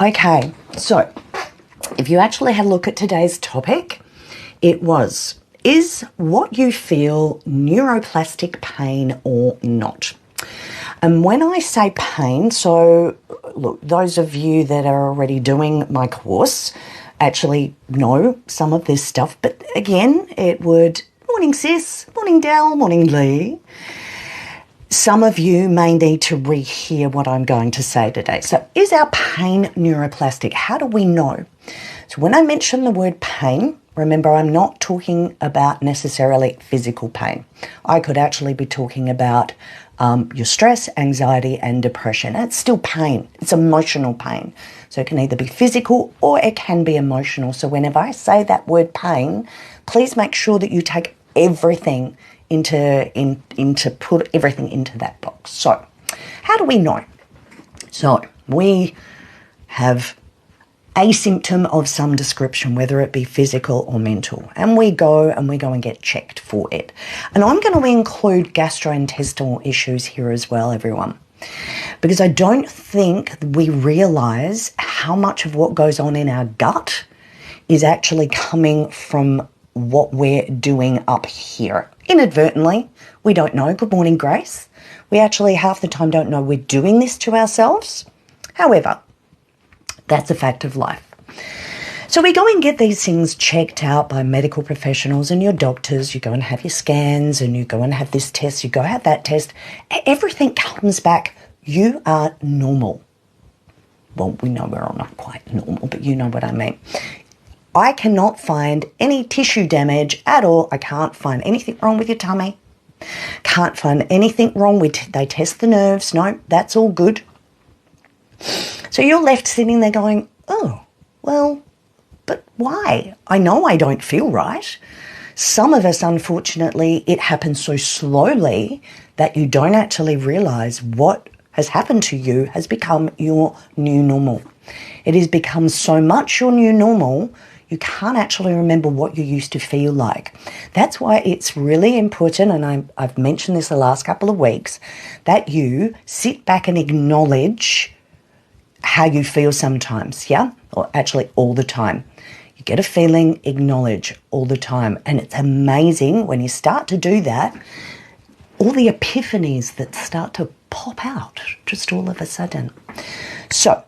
Okay, so if you actually had a look at today's topic, it was, is what you feel neuroplastic pain or not? And when I say pain, so look, those of you that are already doing my course actually know some of this stuff, but again, it would, morning sis, morning Dal, morning Lee. Some of you may need to rehear what I'm going to say today. So is our pain neuroplastic? How do we know? So when I mention the word pain, remember I'm not talking about necessarily physical pain. I could actually be talking about your stress, anxiety and depression. It's still pain. It's emotional pain. So it can either be physical or it can be emotional. So whenever I say that word pain, please make sure that you take everything put everything into that box. So how do we know? So we have a symptom of some description, whether it be physical or mental, and we go and get checked for it. And I'm going to include gastrointestinal issues here as well, everyone, because I don't think we realize how much of what goes on in our gut is actually coming from what we're doing up here. Inadvertently, we don't know. Good morning, Grace. We actually half the time don't know we're doing this to ourselves. However, that's a fact of life. So we go and get these things checked out by medical professionals and your doctors. You go and have your scans and you go and have this test, you go have that test. Everything comes back. You are normal. Well, we know we're all not quite normal, but you know what I mean. I cannot find any tissue damage at all. I can't find anything wrong with your tummy. Can't find anything wrong with, they test the nerves. No, that's all good. So you're left sitting there going, oh, well, but why? I know I don't feel right. Some of us, unfortunately, it happens so slowly that you don't actually realize what has happened to you has become your new normal. It has become so much your new normal, you can't actually remember what you used to feel like. That's why it's really important, and I've mentioned this the last couple of weeks, that you sit back and acknowledge how you feel sometimes, yeah? Or actually all the time. You get a feeling, acknowledge all the time. And it's amazing when you start to do that, all the epiphanies that start to pop out just all of a sudden. So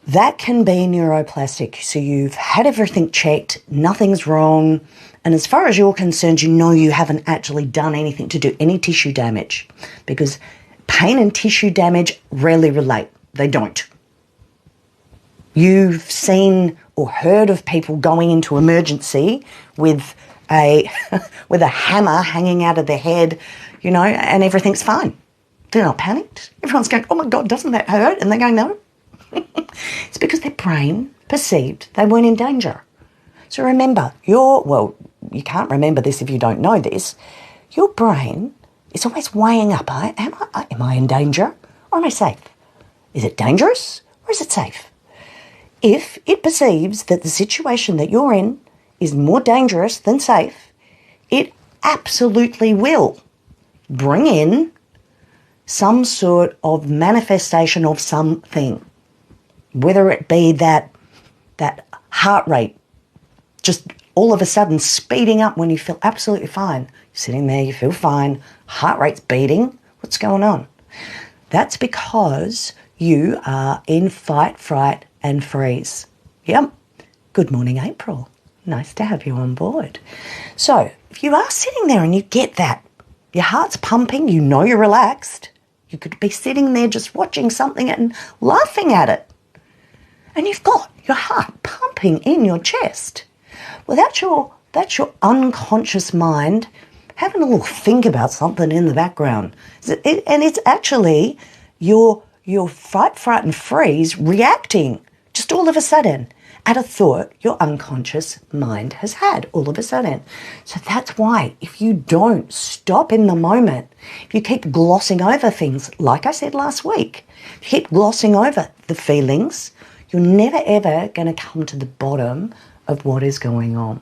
that can be neuroplastic. So you've had everything checked, nothing's wrong. And as far as you're concerned, you know you haven't actually done anything to do any tissue damage, because pain and tissue damage rarely relate. They don't. You've seen or heard of people going into emergency with a hammer hanging out of their head, you know, and everything's fine. They're not panicked. Everyone's going, oh my God, doesn't that hurt? And they're going, no. It's because their brain perceived they weren't in danger. So remember, you can't remember this if you don't know this. Your brain is always weighing up, am I in danger or am I safe? Is it dangerous or is it safe? If it perceives that the situation that you're in is more dangerous than safe, it absolutely will bring in some sort of manifestation of something, whether it be that heart rate just all of a sudden speeding up when you feel absolutely fine. You're sitting there, you feel fine, heart rate's beating. What's going on? That's because you are in fight, fright and freeze. Yep. Good morning, April. Nice to have you on board. So if you are sitting there and you get that, your heart's pumping, you know you're relaxed. You could be sitting there just watching something and laughing at it. And you've got your heart pumping in your chest. Well, that's your unconscious mind having a little think about something in the background. And it's actually your fight, fright and freeze reacting just all of a sudden at a thought your unconscious mind has had all of a sudden. So that's why if you don't stop in the moment, if you keep glossing over things, like I said last week, if you keep glossing over the feelings, you're never ever going to come to the bottom of what is going on.